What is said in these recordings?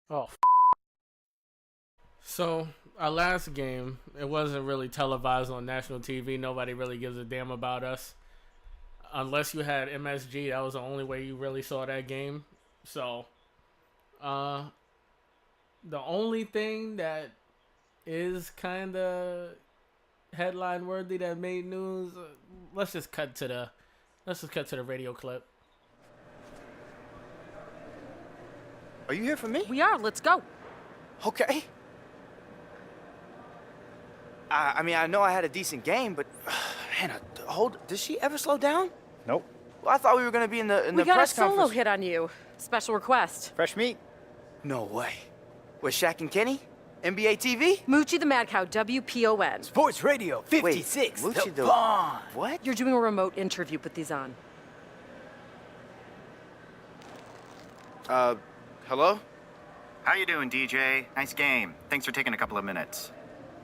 Oh, so our last game, it wasn't really televised on national TV. Nobody really gives a damn about us. Unless you had MSG, that was the only way you really saw that game. So, uh, the only thing that is kind of headline worthy that made news, let's just cut to the radio clip. Are you here for me? We are. Let's go. Okay. I mean, I know I had a decent game, but Hannah, does she ever slow down? Nope. Well, I thought we were gonna be in the We got a press solo conference. hit on you. Special request. Fresh meat. No way. With Shaq and Kenny? NBA TV? Moochie the Mad Cow, WPON. Sports Radio 56. Wait, Moochie the the- Bond. What? You're doing a remote interview. Put these on. Hello? How you doing, DJ? Nice game. Thanks for taking a couple of minutes.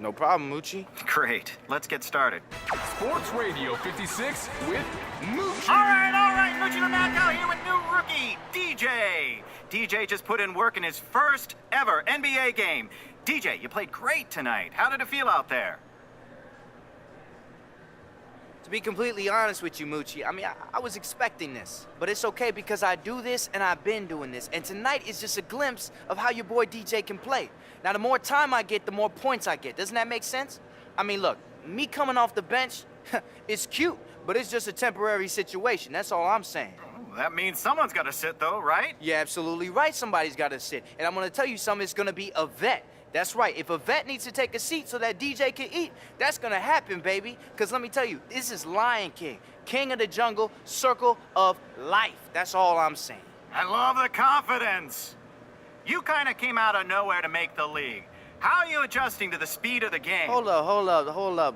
No problem, Moochie. Great. Let's get started. Sports Radio 56 with Moochie. All right. Moochie the Mad Cow here with new rookie, DJ. DJ just put in work in his first ever NBA game. DJ, you played great tonight. How did it feel out there? To be completely honest with you, Moochie, I mean, I was expecting this. But it's okay because I do this and I've been doing this. And tonight is just a glimpse of how your boy DJ can play. Now, the more time I get, the more points I get. Doesn't that make sense? I mean, look, me coming off the bench, it's cute, but it's just a temporary situation. That's all I'm saying. Oh, that means someone's got to sit, though, right? You're absolutely right. Somebody's got to sit. And I'm going to tell you something. It's going to be a vet. That's right. If a vet needs to take a seat so that DJ can eat, that's going to happen, baby. Because let me tell you, this is Lion King, King of the Jungle, Circle of Life. That's all I'm saying. I love the confidence. You kind of came out of nowhere to make the league. How are you adjusting to the speed of the game? Hold up,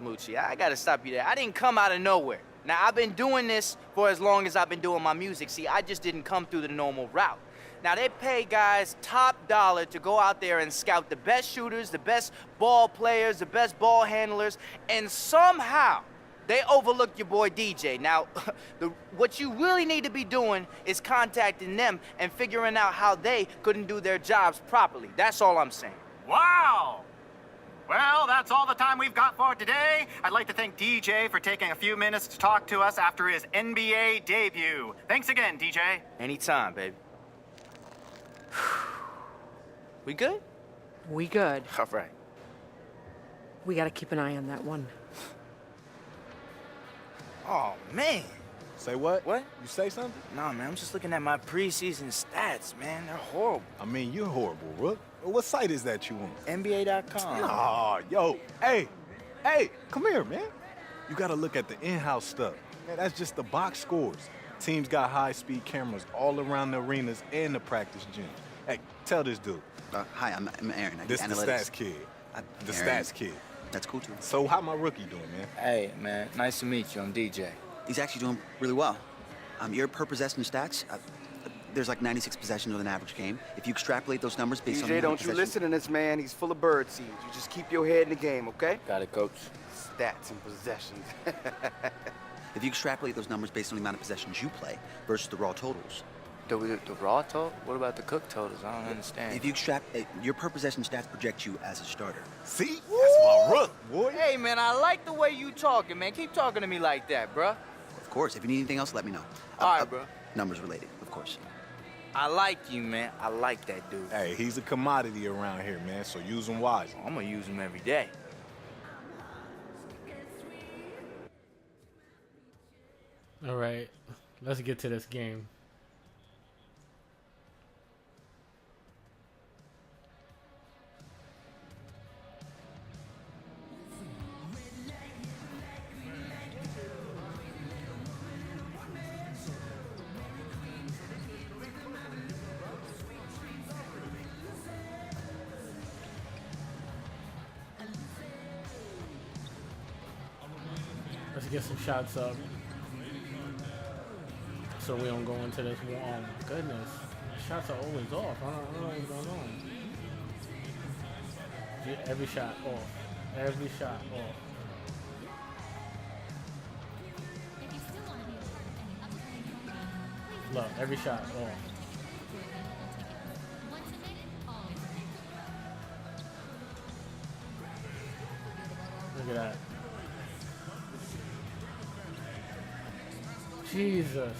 Moochie. I got to stop you there. I didn't come out of nowhere. Now, I've been doing this for as long as I've been doing my music. See, I just didn't come through the normal route. Now, they pay guys top dollar to go out there and scout the best shooters, the best ball players, the best ball handlers, and somehow they overlook your boy DJ. Now, what you really need to be doing is contacting them and figuring out how they couldn't do their jobs properly. That's all I'm saying. Wow! Well, that's all the time we've got for today. I'd like to thank DJ for taking a few minutes to talk to us after his NBA debut. Thanks again, DJ. Anytime, baby. We good? We good. All right. We got to keep an eye on that one. Oh, man. Say what? What? You say something? Nah, man, I'm just looking at my preseason stats, man. They're horrible. I mean, you're horrible, Rook. What site is that you on? NBA.com. Aw, yo. Hey, come here, man. You gotta look at the in-house stuff. Man, that's just the box scores. Teams got high-speed cameras all around the arenas and the practice gyms. Hey, tell this dude. Hi, I'm Aaron. I do This the analytics. stats kid. The Aaron. stats kid. That's cool, too. So how my rookie doing, man? Hey, man, nice to meet you. I'm DJ. He's actually doing really well. Your per possession stats, there's like 96 possessions with an average game. If you extrapolate those numbers based on... DJ, don't you listen to this man. He's full of bird seeds. You just keep your head in the game, okay? Got it, coach. Stats and possessions. If you extrapolate those numbers based on the amount of possessions you play versus the raw totals. The raw total? What about the cook totals? I don't understand. If you extrapolate, your per possession stats project you as a starter. See? That's my rook, boy. Hey, man, I like the way you talking, man. Keep talking to me like that, bruh. Of course, if you need anything else, let me know. All right, bro. Numbers related, of course. I like you, man. I like that dude. Hey, he's a commodity around here, man, so use him wisely. I'm gonna use him every day. All right, let's get to this game. Let's get some shots up so we don't go into this one. Oh my goodness, shots are always off. I don't know what's going on. Every shot off. Every shot off. Look, every shot off. Look at that. Jesus.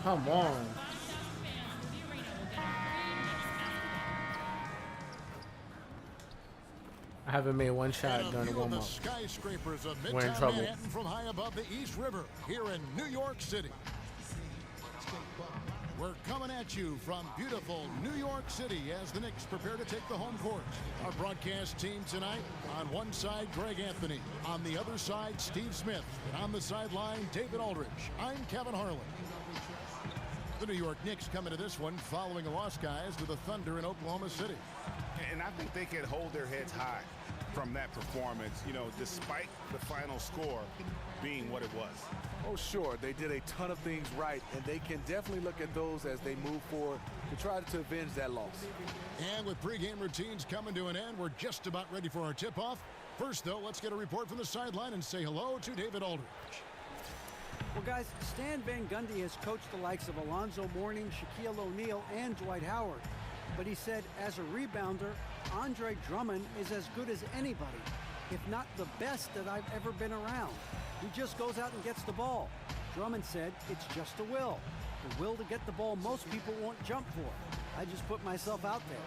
Come on. I haven't made one shot during the warm-up. Skyscrapers of We're in Midtown trouble. Manhattan from high above the East River here in New York City. We're coming at you from beautiful New York City as the Knicks prepare to take the home court. Our broadcast team tonight, on one side, Greg Anthony. On the other side, Steve Smith. And on the sideline, David Aldridge. I'm Kevin Harlan. The New York Knicks come into this one following a loss, guys, to the Thunder in Oklahoma City. And I think they can hold their heads high from that performance, you know, despite the final score being what it was. Oh, sure, they did a ton of things right, and they can definitely look at those as they move forward to try to avenge that loss. And with pregame routines coming to an end, we're just about ready for our tip-off. First, though, let's get a report from the sideline and say hello to David Aldridge. Well, guys, Stan Van Gundy has coached the likes of Alonzo Mourning, Shaquille O'Neal, and Dwight Howard. But he said, as a rebounder, Andre Drummond is as good as anybody, if not the best that I've ever been around. He just goes out and gets the ball. Drummond said it's just a will. The will to get the ball most people won't jump for. I just put myself out there.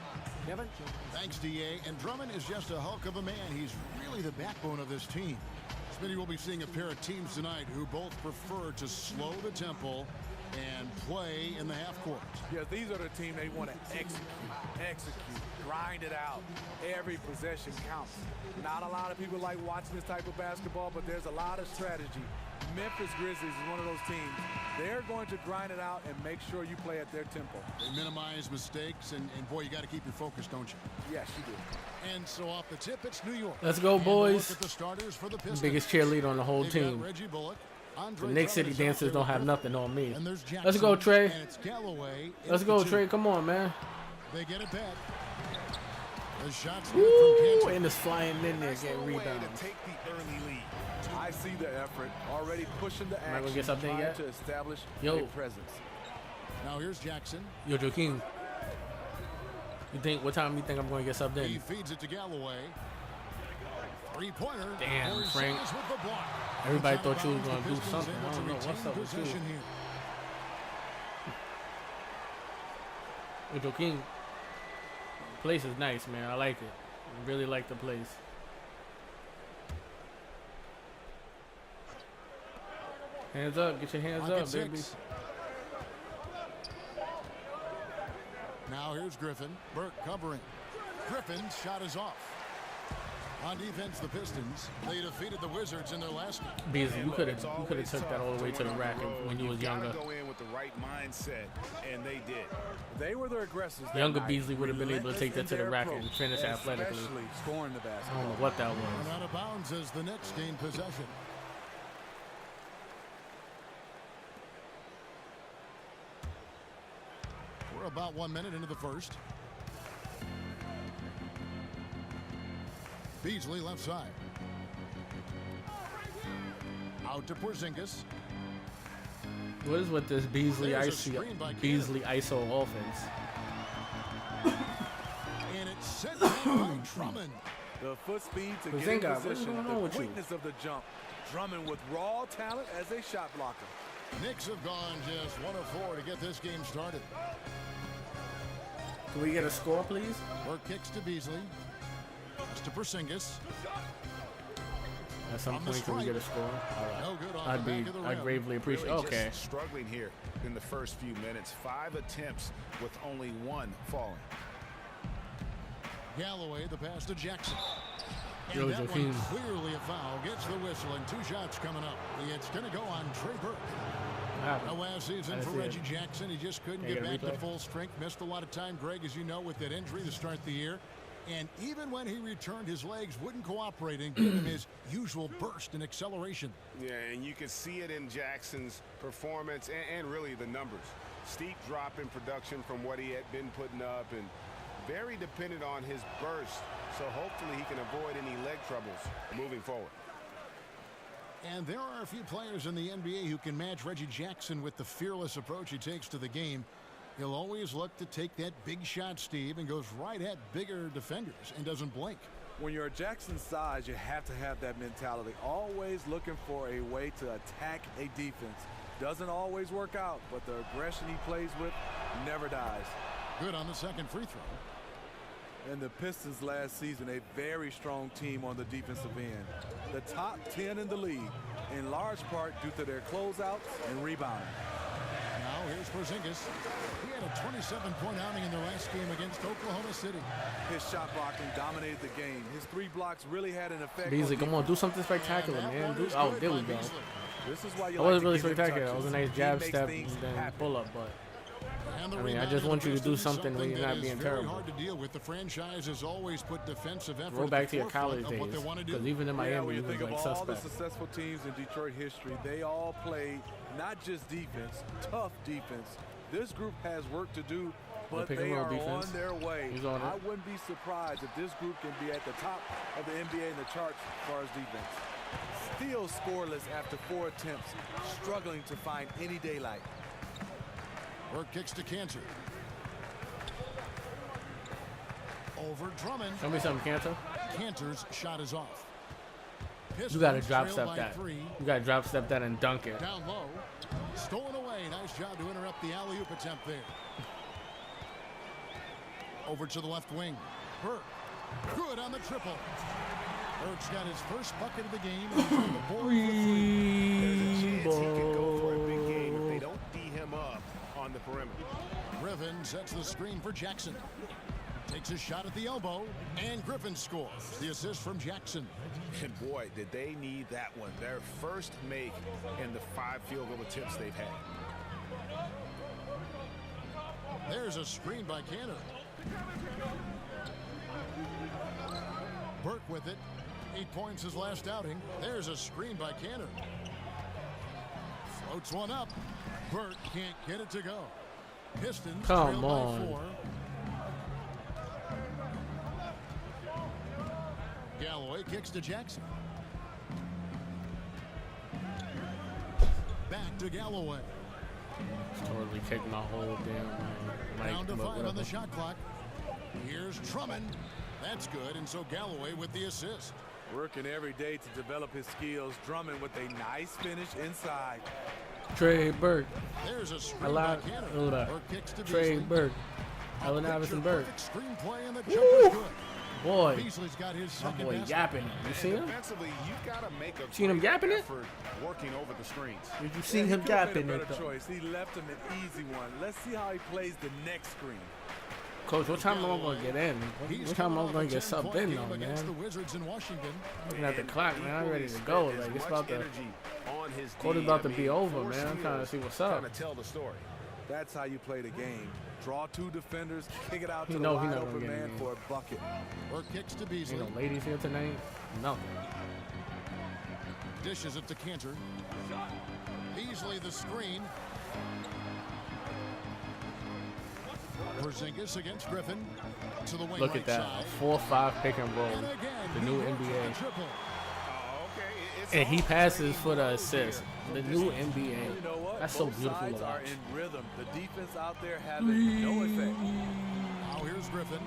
Kevin? Thanks, D.A. And Drummond is just a hulk of a man. He's really the backbone of this team. Smitty will be seeing a pair of teams tonight who both prefer to slow the tempo and play in the half court. Yeah, these are the team they want to execute, grind it out. Every possession counts. Not a lot of people like watching this type of basketball, but there's a lot of strategy. Memphis Grizzlies is one of those teams. They're going to grind it out and make sure you play at their tempo. They minimize mistakes, and boy, you got to keep your focus, don't you? Yes, you do. And so off the tip, it's New York. Let's go, boys. At the starters for the Pistons. Biggest cheerleader on the whole They've team. got Reggie Bullock. The Nick City dancers don't have nothing on me. Jackson, let's go, Trey. and it's Galloway Let's go, Trey. Come on, man. They get it back. The shots Ooh, and it's flying in there, getting rebounds. To take the early lead. I see the effort, already pushing the action, Am I gonna get something yet? to establish a presence. Now here's Jackson. Yo, Joaquin. What time you think I'm going to get subbed in? He feeds it to Galloway. Three-pointer. Damn, Frank. Everybody thought you was going to do something. I don't know what's up with you. Yo, Joaquin. Place is nice, man. I like it. I really like the place. Hands up. Get your hands up, baby. Now here's Griffin. Burke covering. Griffin's shot is off. On defense, the Pistons, they defeated the Wizards in their last game. Beasley, you could have took that all the way to the rack when you was younger. Go in with the right mindset, and they did. They were the aggressors. Younger Beasley would have been able to take that to the rack and finish athletically. Scoring the basketball. I don't know what that was. And out of bounds as the Knicks gain possession. We're about 1 minute into the first. Beasley left side. Out to Porzingis. What is with this Beasley ISO offense? And it's sent by Drummond. The foot speed to get in position, the quickness of the jump. Drummond with raw talent as a shot blocker. Knicks have gone just 1 of 4 to get this game started. Can we get a score, please? Work kicks to Beasley. Pass to Porzingis. At some point, can we get a score? All right. No good on I'd gravely appreciate. Really Okay. just struggling here in the first few minutes. 5 attempts with only 1 falling. Galloway, the pass to Jackson. Yo, And that Joaquin. one clearly a foul. Gets the whistle and 2 shots coming up. It's going to go on Trey Burke. Now, last season for Reggie Jackson, he just couldn't get back to full strength. Missed a lot of time, Greg, as you know, with that injury to start the year. And even when he returned, his legs wouldn't cooperate and give him his usual burst and acceleration. Yeah, and you can see it in Jackson's performance and really the numbers. Steep drop in production from what he had been putting up and very dependent on his burst. So hopefully he can avoid any leg troubles moving forward. And there are a few players in the NBA who can match Reggie Jackson with the fearless approach he takes to the game. He'll always look to take that big shot, Steve, and goes right at bigger defenders and doesn't blink. When you're Jackson's size, you have to have that mentality. Always looking for a way to attack a defense. Doesn't always work out, but the aggression he plays with never dies. Good on the second free throw. And the Pistons last season, a very strong team on the defensive end. The top 10 in the league, in large part due to their closeouts and rebounding. Now here's Porzingis. He had a 27-point outing in the last game against Oklahoma City. His shot blocking dominated the game. His 3 blocks really had an effect. Beasley, come on, do something spectacular, man. Oh, there we go. This is why you That wasn't really spectacular. It was a nice jab step and then pull up, but I mean, I just want you to do something when you're not being terrible. Hard to deal with. The franchise has always put defensive effort. Go back to your college days, because even in Miami, when you you think was of like all the suspect. successful teams in Detroit history, they all played not just defense, tough defense. This group has work to do, but they are on their way. I wouldn't be surprised if this group can be at the top of the NBA in the charts as far as defense. Still scoreless after 4 attempts, struggling to find any daylight. Burke kicks to Cantor. Over Drummond. Show me something, Cantor. Cantor's shot is off. You gotta drop step that. You gotta drop step that and dunk it. Down low. Stolen away. Nice job to interrupt the alley-oop attempt there. Over to the left wing. Burke. Good on the triple. Burke's got his first bucket of the game. And he's on the board for 3. There's a chance he could go for a big game if they don't D him up on the perimeter. Griffin sets the screen for Jackson. Takes a shot at the elbow, and Griffin scores. The assist from Jackson. And boy, did they need that one. Their first make in the 5 field goal attempts they've had. There's a screen by Cantor. Burke with it. 8 points his last outing. There's a screen by Cantor. Floats one up. Burke can't get it to go. Pistons Come trail on. by 4. Galloway kicks to Jackson. Back to Galloway. Totally kicked my whole damn Down to 5 on the whatever. shot clock. Here's Drummond. That's good, and so Galloway with the assist. Working every day to develop his skills. Drummond with a nice finish inside. Trey Burke. There's a screen by Cantor. Burke kicks to Trey Beasley. Burke. Allen Iverson Burke. Screenplay and the jumper's good. Boy, Beasley's got his my second boy basket. yapping it. You see him? Defensively, you gotta make a Seen him great yapping it? effort working over the screens. Did you see Yeah, him he could've made yapping a it better though? choice. He left him an easy one. Let's see how he plays the next screen. Coach, what time am I going to get in? What time am I going to get subbed in though, against the man? Wizards in Washington. Looking at the clock, man. I'm ready to go. Like, it's about to, on his quarter's about to be over, man. I'm trying to see what's up. Trying to tell the story. That's how you play the game. Draw 2 defenders, kick it out He to the know he wide not gonna open get man any. for a bucket. Burke kicks to Beasley. Ain't no ladies here tonight? Nothing. Dishes it to Cantor. Beasley the screen. Porzingis against Griffin. To the wing Look right at that. side. 4-5 pick and roll. And again, The he new works NBA. on the triple. And he passes for the assist. The new NBA. You know what? That's so Both beautiful to sides are watch. in rhythm. The defense out there having no effect. Now here's Griffin.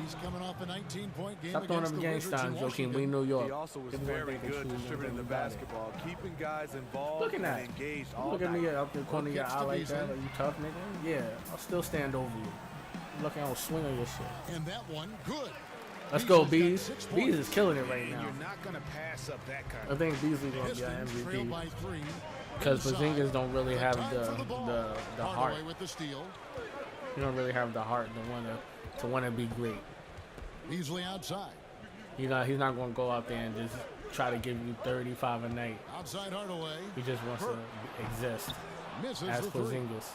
He's coming off a 19-point game Stop throwing against them the game Wizards in signs, Joakim. Washington. We New York. He also was Give me one very thing that good you distributing the know about it. basketball, keeping guys involved Look at and that. engaged all Look at night. me out the corner of your Kicks eye to like Beasley. that. Are you tough, nigga? Yeah. I'll still stand over you. Look, I don't swing on your shit. And that one, good. Let's go, Beasley's got Bees. 6 Bees points. is killing it right And now. you're not going to pass up that kind I of think Beasley's going to be our Pistons trail MVP. by 3. Because Inside. Porzingis don't really have Time for the ball. the heart. Hardaway with the steal. He don't really have the heart to want to be great. Beasley outside. He's not going to go out there and just try to give you 35 a night. Outside Hardaway. He just wants to exist Misses as the 3. Porzingis.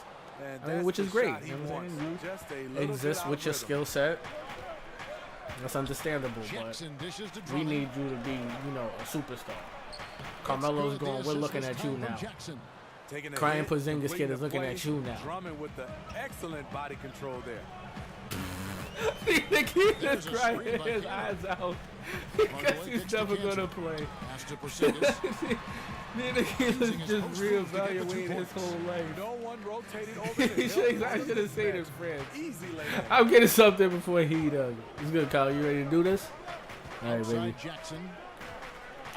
And I mean, that's which the is great. shot he You know what I'm wants. saying? Just a You little exist bit with your out rhythm. skill set. That's understandable, but Jackson dishes to we Drummond. need you to be, a superstar. Carmelo's Good. going, The we're assist looking was at you time from now. Jackson. Taking a Crying hit, Porzingis completing kid is the looking play. at you now. Drummond with the excellent body control there. The kid There's is a crying screen by his Cantor. eyes out Hardaway because he's kicks to never Cantor. going to play. Pass to Porzingis. Nigga just reevaluating his whole life. No one rotating over the I should have seen his friends. Easy lane. I'm getting something before he does. It's good, Kyle. You ready to do this? All right, baby. Jackson.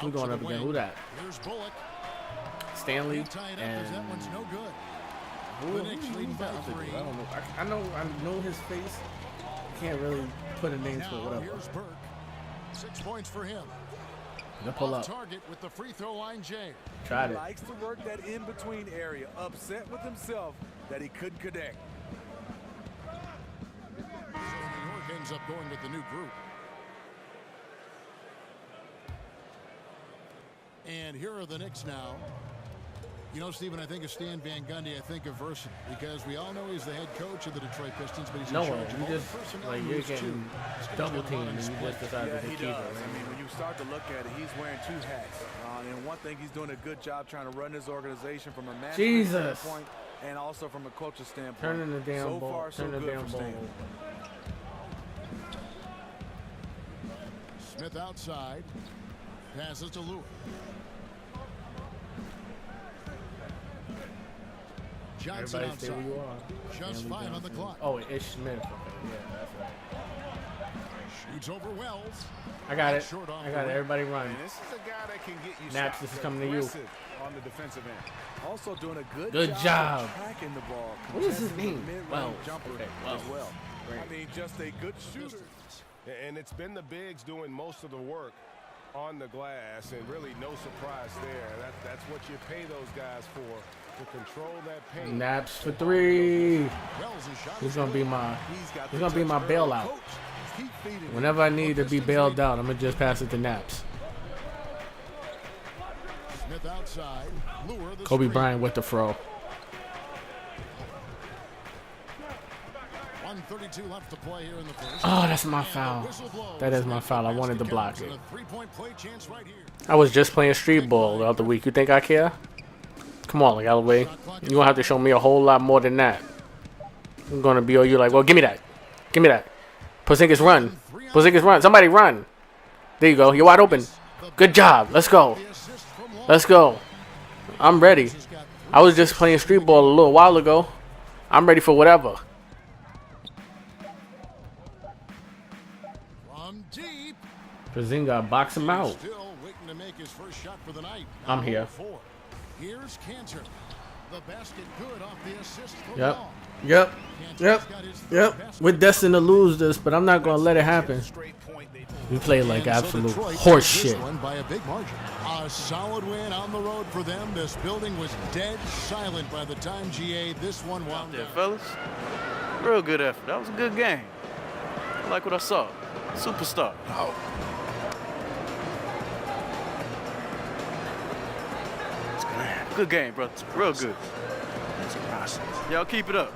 We're going up again. Who that? Here's Bullock. Stanley And that one's no good. Who, The Knicks leading by 3. I don't know. I know his face. Can't really put a name to it. Whatever. Here's Burke. 6 points for him. Gonna pull up. Target with the free throw line, Jay. Tried He it. likes to work that in-between area. Upset with himself that he couldn't connect. So New York ends up going with the new group. And here are the Knicks now. You know, Stephen, I think of Stan Van Gundy, I think of versatile, because we all know he's the head coach of the Detroit Pistons, but he's in charge of all the personnel like you're getting double teamed and you just decided Yeah, to he keep it. does. I mean, when you start to look at it, he's wearing 2 hats. And one thing, he's doing a good job trying to run this organization from a management standpoint and also from a coach's standpoint. Turning the damn so ball. far, so Turning the good damn for ball. Stan. Smith outside. Passes to Lewis. Johnson Everybody stay outside. where you are. Just 5 on the clock. Oh, Ish Smith. Okay, yeah, that's right. Shoots over Wells. I got it. I got it. Everybody run. And this is a guy that can get you Naps, this is coming to you. on the defensive end. Also doing a Good job. of tracking the ball. What is his contesting name? the mid-range Wells. jumper Okay, as Wells. well. Great. I mean, just a good shooter. And it's been the bigs doing most of the work on the glass, and really no surprise there. That's what you pay those guys for, to control that paint. Naps for 3. He's gonna be my bailout. Whenever I need to be bailed out, I'm gonna just pass it to Naps. Smith outside. Lure the Kobe screen. Bryant with the throw. 1:32 left to play here in the first. Oh, that's my foul. That is my foul. I wanted to block it. I was just playing street ball the other week. You think I care? Come on, Galloway. You're gonna have to show me a whole lot more than that. I'm gonna be all you like, well, give me that. Give me that. Porzingis run. Porzingis run. Somebody run. There you go. You're wide open. Good job. Let's go. Let's go. I'm ready. I was just playing street ball a little while ago. I'm ready for whatever. From deep. Porzingis box him out. Still waiting to make his first shot for the night. I'm here. 4. Here's Cantor. The basket good off the assist from Yep. Long. Yep. Yep. Yep. We're destined to lose this, but I'm not gonna let it happen. We play like absolute horse shit. By a big margin. A solid win on the road for them. This building was dead silent by the time GA this one wound Yeah, down. fellas. Real good effort. That was a good game. I like what I saw. Superstar. Oh. Good game, brother. Real good. Y'all keep it up.